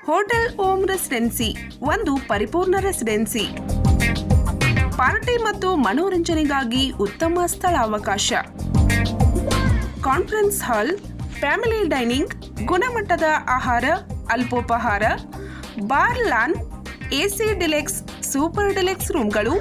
Hotel ohm residency ಒಂದು ಪರಿಪೂರ್ಣ residency. Party ಮತ್ತು ಮನೋರಂಜನೆಗಾಗಿ ಉತ್ತಮ ಸ್ಥಳಾವಕಾಶ. ಕಾನ್ಫರೆನ್ಸ್ ಹಾಲ್, ಫ್ಯಾಮಿಲಿ ಡೈನಿಂಗ್, ಗುಣಮಟ್ಟದ ಆಹಾರ, ಅಲ್ಪೋಪಹಾರ, bar, lawn, AC deluxe, super deluxe ರೂಮ್ಗಳು,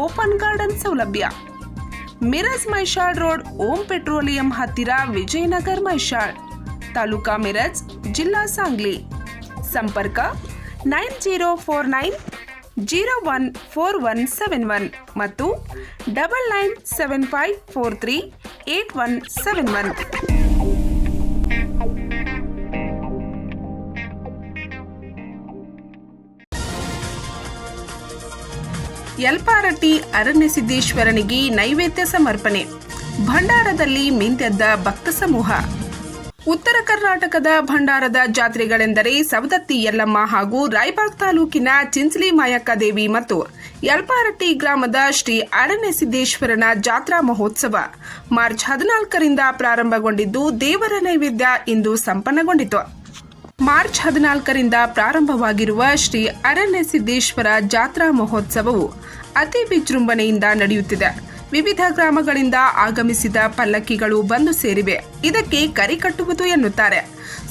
ಓಪನ್ ಗಾರ್ಡನ್ ಸೌಲಭ್ಯ. ಮಿರಜ್ ಮೈಷಾಳ್ ರೋಡ್, ಓಂ ಪೆಟ್ರೋಲಿಯಂ ಹತ್ತಿರ, ವಿಜಯನಗರ್ ಮೈಷಾಳ್, ತಾಲೂಕಾ ಮಿರಜ್, ಜಿಲ್ಲಾ ಸಾಂಗ್ಲಿ. ಸಂಪರ್ಕ 9049014171 ಮತ್ತು 9975438171. ಯಲ್ಪಾರಟ್ಟಿ ಅರಣ್ಯಸಿದ್ದೇಶ್ವರನಿಗೆ ನೈವೇದ್ಯ ಸಮರ್ಪಣೆ. ಭಂಡಾರದಲ್ಲಿ ಮಿಂದೆದ್ದ ಭಕ್ತ ಸಮೂಹ. ಉತ್ತರ ಕರ್ನಾಟಕದ ಭಂಡಾರದ ಜಾತ್ರೆಗಳೆಂದರೆ ಸವದತ್ತಿ ಯಲ್ಲಮ್ಮ ಹಾಗೂ ರಾಯಬಾಗ್ ತಾಲೂಕಿನ ಚಿಂಚಲಿ ಮಾಯಕ್ಕ ದೇವಿ ಮತ್ತು ಯಲ್ಪಾರಟ್ಟಿ ಗ್ರಾಮದ ಶ್ರೀ ಅರಣ್ಯಸಿದ್ದೇಶ್ವರನ ಜಾತ್ರಾ ಮಹೋತ್ಸವ ಮಾರ್ಚ್ 14ರಿಂದ ಪ್ರಾರಂಭಗೊಂಡಿದ್ದು ದೇವರ ನೈವೇದ್ಯ ಇಂದು ಸಂಪನ್ನಗೊಂಡಿತು. ಮಾರ್ಚ್ 14ರಿಂದ ಪ್ರಾರಂಭವಾಗಿರುವ ಶ್ರೀ ಅರಣ್ಯಸಿದ್ದೇಶ್ವರ ಜಾತ್ರಾ ಮಹೋತ್ಸವವು ಅತಿ ವಿಜೃಂಭಣೆಯಿಂದ ನಡೆಯುತ್ತಿದೆ. ವಿವಿಧ ಗ್ರಾಮಗಳಿಂದ ಆಗಮಿಸಿದ ಪಲ್ಲಕ್ಕಿಗಳು ಬಂದು ಸೇರಿವೆ. ಇದಕ್ಕೆ ಕರಿ ಕಟ್ಟುವುದು ಎನ್ನುತ್ತಾರೆ.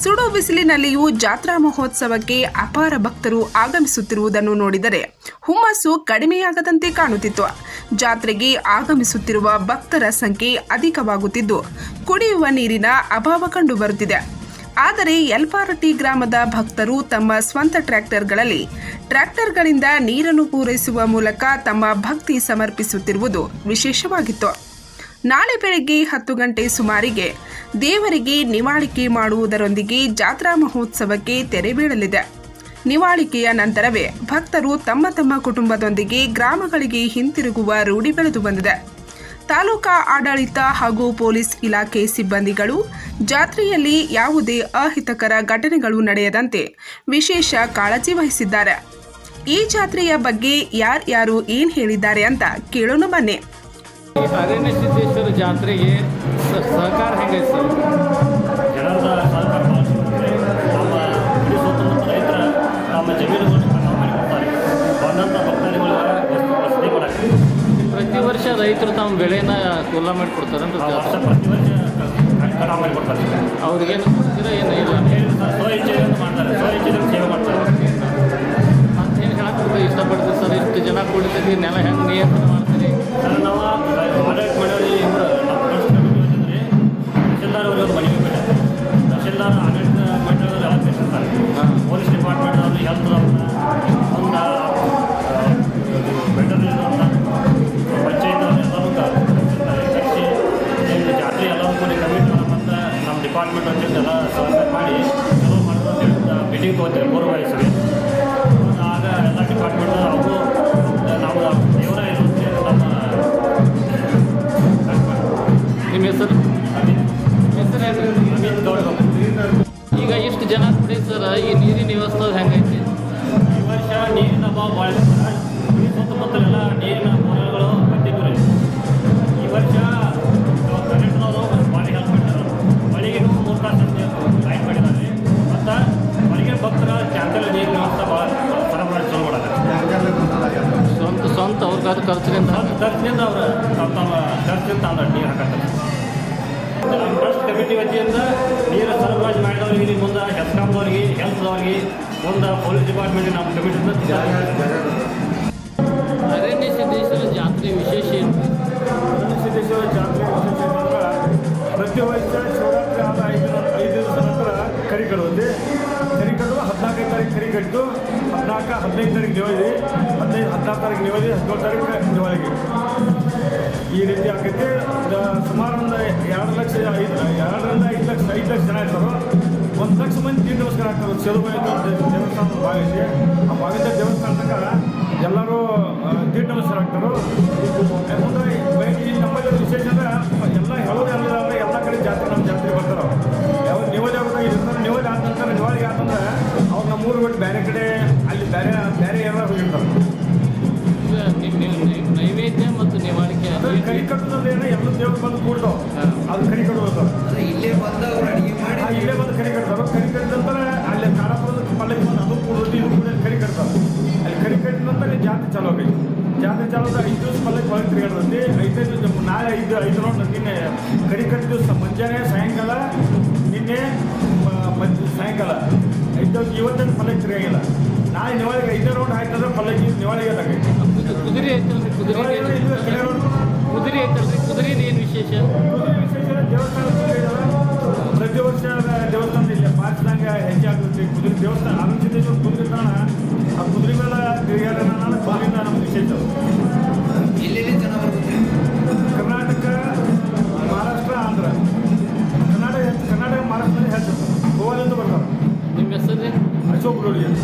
ಸುಡು ಬಿಸಿಲಿನಲ್ಲಿಯೂ ಜಾತ್ರಾ ಮಹೋತ್ಸವಕ್ಕೆ ಅಪಾರ ಭಕ್ತರು ಆಗಮಿಸುತ್ತಿರುವುದನ್ನು ನೋಡಿದರೆ ಹುಮ್ಮಸ್ಸು ಕಡಿಮೆಯಾಗದಂತೆ ಕಾಣುತ್ತಿತ್ತು. ಜಾತ್ರೆಗೆ ಆಗಮಿಸುತ್ತಿರುವ ಭಕ್ತರ ಸಂಖ್ಯೆ ಅಧಿಕವಾಗುತ್ತಿದ್ದು ಕುಡಿಯುವ ನೀರಿನ ಅಭಾವ ಕಂಡುಬರುತ್ತಿದೆ. ಆದರೆ ಯಲ್ಪಾರಟ್ಟಿ ಗ್ರಾಮದ ಭಕ್ತರು ತಮ್ಮ ಸ್ವಂತ ಟ್ರ್ಯಾಕ್ಟರ್ಗಳಿಂದ ನೀರನ್ನು ಪೂರೈಸುವ ಮೂಲಕ ತಮ್ಮ ಭಕ್ತಿ ಸಮರ್ಪಿಸುತ್ತಿರುವುದು ವಿಶೇಷವಾಗಿತ್ತು. ನಾಳೆ ಬೆಳಗ್ಗೆ 10 ಗಂಟೆ ಸುಮಾರಿಗೆ ದೇವರಿಗೆ ನಿವಾಳಿಕೆ ಮಾಡುವುದರೊಂದಿಗೆ ಜಾತ್ರಾ ಮಹೋತ್ಸವಕ್ಕೆ ತೆರೆ ಬೀಳಲಿದೆ. ನಿವಾಳಿಕೆಯ ನಂತರವೇ ಭಕ್ತರು ತಮ್ಮ ತಮ್ಮ ಕುಟುಂಬದೊಂದಿಗೆ ಗ್ರಾಮಗಳಿಗೆ ಹಿಂತಿರುಗುವ ರೂಢಿ ಬೆಳೆದು ಬಂದಿದೆ. ತಾಲೂಕಾ ಆಡಳಿತ ಹಾಗೂ ಪೊಲೀಸ್ ಇಲಾಖೆ ಸಿಬ್ಬಂದಿಗಳು ಜಾತ್ರೆಯಲ್ಲಿ ಯಾವುದೇ ಅಹಿತಕರ ಘಟನೆಗಳು ನಡೆಯದಂತೆ ವಿಶೇಷ ಕಾಳಜಿ ವಹಿಸಿದ್ದಾರೆ. ಈ ಜಾತ್ರೆಯ ಬಗ್ಗೆ ಯಾರ್ಯಾರು ಏನ್ ಹೇಳಿದ್ದಾರೆ ಅಂತ ಕೇಳೋಣ ಬನ್ನಿ. ಅರಣ್ಯಸಿದ್ದೇಶ್ವರ ಜಾತ್ರೆಗೆ ಸಹಕಾರ ಹೇಗೆ ಸರ್? ಜನರ ಸಹಕಾರ ರೈತರ ನಮ್ಮ ಜಮೀನುಗಳು ಬಂದಂಥ ಭಕ್ತಾದಿಗಳ ವಸತಿ ಮಾಡಕ್ಕೆ ಪ್ರತಿ ವರ್ಷ ರೈತರು ತಮ್ಮ ಬೆಳೆನ ಕುಲ್ಲ ಮಾಡಿ ಕೊಡ್ತಾರೆ ಅಂತ ಪ್ರತಿ ವರ್ಷ ಕಟಾವು ಮಾಡಿ ಕೊಡ್ತಾರೆ. ಅವ್ರಿಗೇನು ಕೊಡ್ತೀರಾ ಏನು ಇಲ್ಲ ಸ್ವಇಚ್ಛೆಯನ್ನು ಮಾಡ್ತಾರೆ, ಸ್ವಇಚ್ಛೆಯನ್ನು ಸೇವೆ ಮಾಡ್ತಾರೆ ಅಂತೇನು ಹೇಳಕ್ಕೆ ಇಷ್ಟಪಡ್ತೀವಿ ಸರ್. ಇಷ್ಟು ಜನ ಕುಡಿತೀವಿ, ನೆಲ ಹೆಂಗೆ ನಿಯಂತ್ರಣ ಮಾಡ್ತೀರಿ? ನಾವು ಆಡಳಿತ ಮಾಡೋದು ಇವರು ನಮ್ಮ ಟ್ರಸ್ಟ್ ಕಮಿಟಿ ತಹಶೀಲ್ದಾರ್ ಅವರು ಮನೆಗೆ ಬಿಟ್ಟಾರೆ. ತಹಶೀಲ್ದಾರ್ ಆಡಳಿತ ಮಂಡಳಿಯವರು ಎಲ್ಲ ಸೇರಿರ್ತಾರೆ. ಪೊಲೀಸ್ ಡಿಪಾರ್ಟ್ಮೆಂಟ್ ಅವರು ಹೆಲ್ತ್ ಒಂದು ಬೆಟರ್ ಪಂಚಾಯತ್ ಎಲ್ಲರೂ ಕರೆಸಿ ಜಾತ್ರೆ ಎಲ್ಲರೂ ಕೂಡ ಕಮಿಟಿ ಮತ್ತು ನಮ್ಮ ಡಿಪಾರ್ಟ್ಮೆಂಟ್ ಅಂತ ಎಲ್ಲ ಸಹಕಾರ ಮಾಡಿ ಚಲೋ ಮಾಡೋದು ಅಂತ ಹೇಳಿ ಮೀಟಿಂಗ್ ತೊಗೋತಾರೆ ಪೂರ್ವವಹಿಸಿಗೆ. ಆಗ ಎಲ್ಲ ಡಿಪಾರ್ಟ್ಮೆಂಟ್ ಅವರು ನಾವು ದೇವರ ಇರುತ್ತೆ ನಮ್ಮ ನಿಮ್ಮ ಹೆಸರು? ಅಮಿತ್ ಗೌಡ. ಈಗ ಎಷ್ಟು ಜನ ಕುಡಿ ಸರ್, ಈ ನೀರಿನ ವ್ಯವಸ್ಥೆ ಹೆಂಗೈತಿ? ಈ ವರ್ಷ ನೀರಿನ ಅಭಾವ ಭಾಳ ಸುತ್ತಮುತ್ತಲೆಲ್ಲ ನೀರಿನ ಮೂಲಗಳು ಬಂದಿದ್ದು. ಈ ವರ್ಷ ಕರೆಂಟ್ನವರು ಭಾಳ ಹೆಲ್ಪ್ ಮಾಡಿದ್ದಾರೆ. ಮಳೆಗೆ 3 ತಾಸು ಲೈಟ್ ಮಾಡಿದ್ದಾರೆ ಮತ್ತು ಮಳೆಗೆ ಭಕ್ತರ ಟ್ಯಾಂಕರ್ ನೀರಿನ ವ್ಯವಸ್ಥೆ ಭಾಳ ಸರಬರಾಜು ಚಲೋ ಮಾಡಿದ್ದಾರೆ. ಸ್ವಂತ ಅವ್ರಿಗಾದ ಖರ್ಚಿನಿಂದ ಅವರು ತಮ್ಮ ಖರ್ಚಿಂದ ನೀರು ಹಾಕತ್ತಾರೆ. ನಮ್ಮ ಟ್ರಸ್ಟ್ ಕಮಿಟಿ ವತಿಯಿಂದ ನೀರು ಸರಬರಾಜು ಮಾಡಿದವ್ರಿಗೆ ಮುಂದೆ ಹೆಸ್ಕಾಮ್ದವ್ರಿಗೆ ಹೆಲ್ತ್ದವ್ರಿಗೆ ಮುಂದೆ ಪೊಲೀಸ್ ಡಿಪಾರ್ಟ್ಮೆಂಟ್ಗೆ ನಮ್ಮ ಕಮಿಟಿಯಿಂದ ಅರಣ್ಯಸಿದ್ದೇಶ್ವರ ಜಾತ್ರೆ ವಿಶೇಷ ಏನು? ಅರಣ್ಯಸಿದ್ದೇಶ್ವರ ಜಾತ್ರೆ ವಿಶೇಷ ಏನಂದ್ರೆ ಪ್ರತಿ ವರ್ಷ ಶಿವರಾತ್ರಿ ಆದ 5 ದಿವಸ ನಂತರ ಕರಿ ಕಡುತ್ತೆ. ಕರಿ ಕಡುವ 14ನೇ ತಾರೀಕು ಕರಿ ಕಟ್ಟಿದ್ದು 14, 15 ತಾರೀಕು ನಿವಾಳಿ, 15, 16 ತಾರೀಕು ನಿವಾಳಿ, 17 ತಾರೀಕು ನಿವಾಳಿಗೆ ಈ ರೀತಿ ಆಗುತ್ತೆ. ಸುಮಾರು ಒಂದು 2 ಲಕ್ಷ 2ರಿಂದ 5 ಲಕ್ಷ ಜನ ಇರ್ತಾರೋ. 1 ಲಕ್ಷ ಮಂದಿ ದೀಡ್ ನಮಸ್ಕಾರ ಆಗ್ತಾರೆ. ಚೆಲುವಾಯಿ ದೇವಸ್ಥಾನದ ಭಾಗ ಇದೆ. ಆ ಭಾಗದ ದೇವಸ್ಥಾನದಾಗ ಎಲ್ಲರೂ ದೀಡ್ ನಮಸ್ಕಾರ ಆಗ್ತಾರೋ. ಮುಂದೆ ನಮ್ಮಲ್ಲಿ ವಿಶೇಷ ಅಂದ್ರೆ ಎಲ್ಲ ಹೇಳೋದು ಎಲ್ಲ ಕಡೆ ಜಾತ್ರೆ ನಮ್ಮ ಜಾತ್ರೆ ಬರ್ತಾರೆ. ಯಾವ ನಿವಾಳಿ ಕಟ್ಟೋದು ಸರ್. ಇಲ್ಲೇ ಬಂದು ಅವ್ರು ಅಡುಗೆ ಮಾಡಿ ಇಲ್ಲೇ ಬಂದು ಕರಿ ಕಟ್ತಾರೆ. ಕರಿ ಕಟ್ಟಿದ ನಂತರ ಅಲ್ಲಿ ಕಾಡಪುರದ ಪಲ್ಲಕ್ಕಿ ಬಂದು ಅದು ಕೂಡೋದು ಇದು ಕೂಡ ಕರಿ ಕಟ್ತಾರೆ. ಅಲ್ಲಿ ಕರಿ ಕಟ್ಟಿದ ನಂತರ ಜಾತ್ರೆ ಚಾಲು ಆಗೈತಿ. ಜಾತ್ರೆ ಚಾಲು ಆದ 5 ದಿವಸ ಪಲ್ಲಕ್ಕಿ ಒಳಗೆ ತಿರುಗಾಡ್ತೈತಿ. 5 ದಿವಸ ನಾಳೆ 5 ರೌಂಡ್ ನಿನ್ನೆ ಕರಿ ಕಟ್ಟಿದ ದಿವಸ ಮುಂಜಾನೆ ಸಾಯಂಕಾಲ, ನಿನ್ನೆ ಸಾಯಂಕಾಲ 5 ದಿವಸ ಇವತ್ತೇನು ಪಲ್ಲಕ್ಕಿ ತಿರುಗಾಗಿಲ್ಲ. ನಾಳೆ ನಿವಾಳಿಗೆ 5 ರೌಂಡ್ ಆಯ್ತಂದ್ರೆ ಪಲ್ಲಕ್ಕಿ ನಿವಾಳಿಗೆ ಆಗೈತಿ. ಕುದುರೆ ಐತಲ್ರಿ ಕುದುರೆ ಐತಲ್ರಿ ಕುದುರೆದು ಏನು ವಿಶೇಷ? ವಿಶೇಷ ದೇವಸ್ಥಾನ ಪ್ರತಿ ವರ್ಷ ದೇವಸ್ಥಾನ ಇಲ್ಲ ಮಾರ್ಚ್ನಾಗ ಹೆಜ್ಜೆ ಆಗುತ್ತೆ. ಕುದುರೆ ದೇವಸ್ಥಾನ ಆನಂದಿದ್ದೇಶ್ವರ ಕುದುರೆ ತಾಣ, ಆ ಕುದುರೆ ಮೇಲೆ ತಿರುಗಾಡೋಣ ಕುದುರೆಯಿಂದ ನಮ್ಗೆ ವಿಶೇಷ. ಎಲ್ಲೆಲ್ಲಿ ಜನ ಬರ್ತದೆ? ಕರ್ನಾಟಕ, ಮಹಾರಾಷ್ಟ್ರ, ಆಂಧ್ರ. ಕರ್ನಾಟಕ ಮಹಾರಾಷ್ಟ್ರದಲ್ಲಿ ಹೇಳ್ತಾರೆ. ಗೋವಾದಿಂದ ಬರ್ತಾರೆ. ನಿಮ್ಮ ಹೆಸರು ರೀ? ಅಶೋಕ್ ರೋಡಿ ಅಂತ.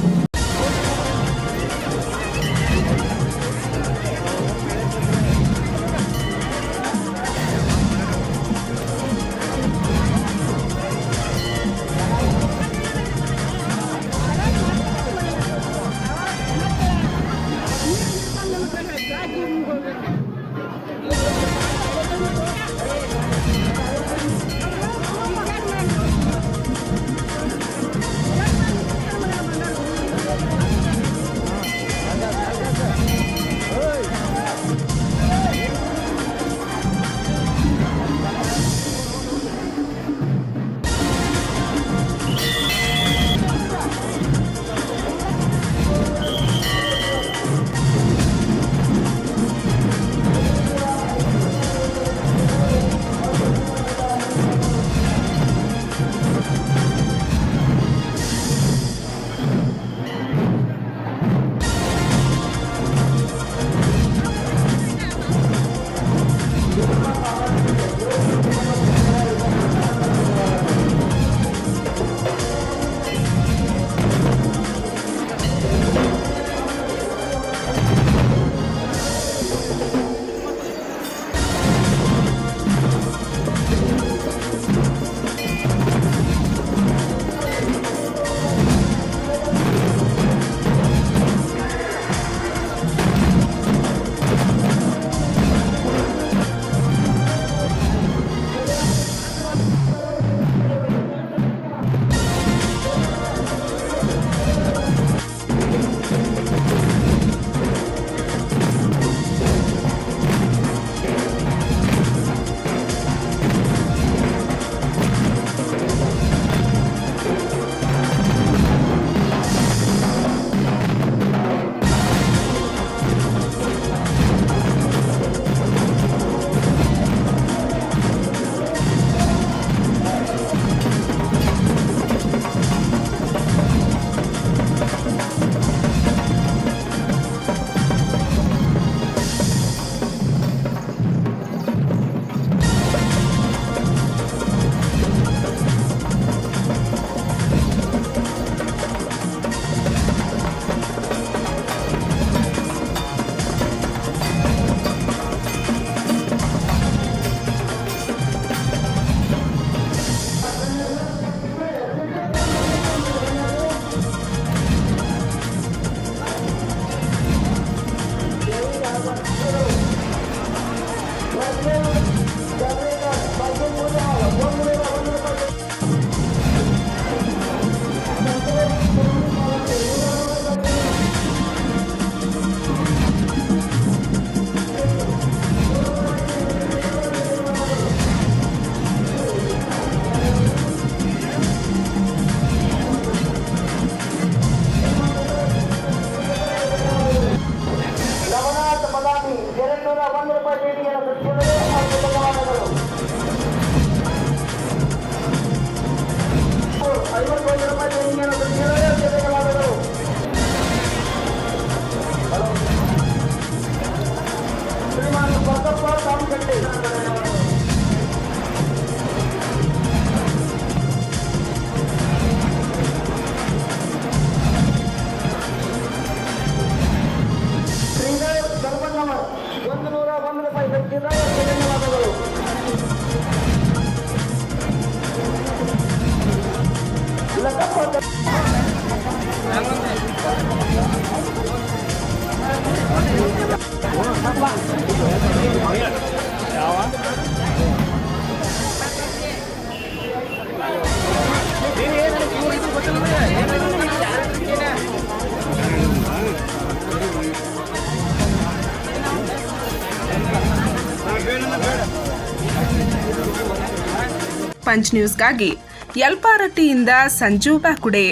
ಪಂಚ್ ನ್ಯೂಸ್ಗಾಗಿ ಯಲ್ಪಾರಟ್ಟಿಯಿಂದ ಸಂಜು ಬಾಕುಡೆ.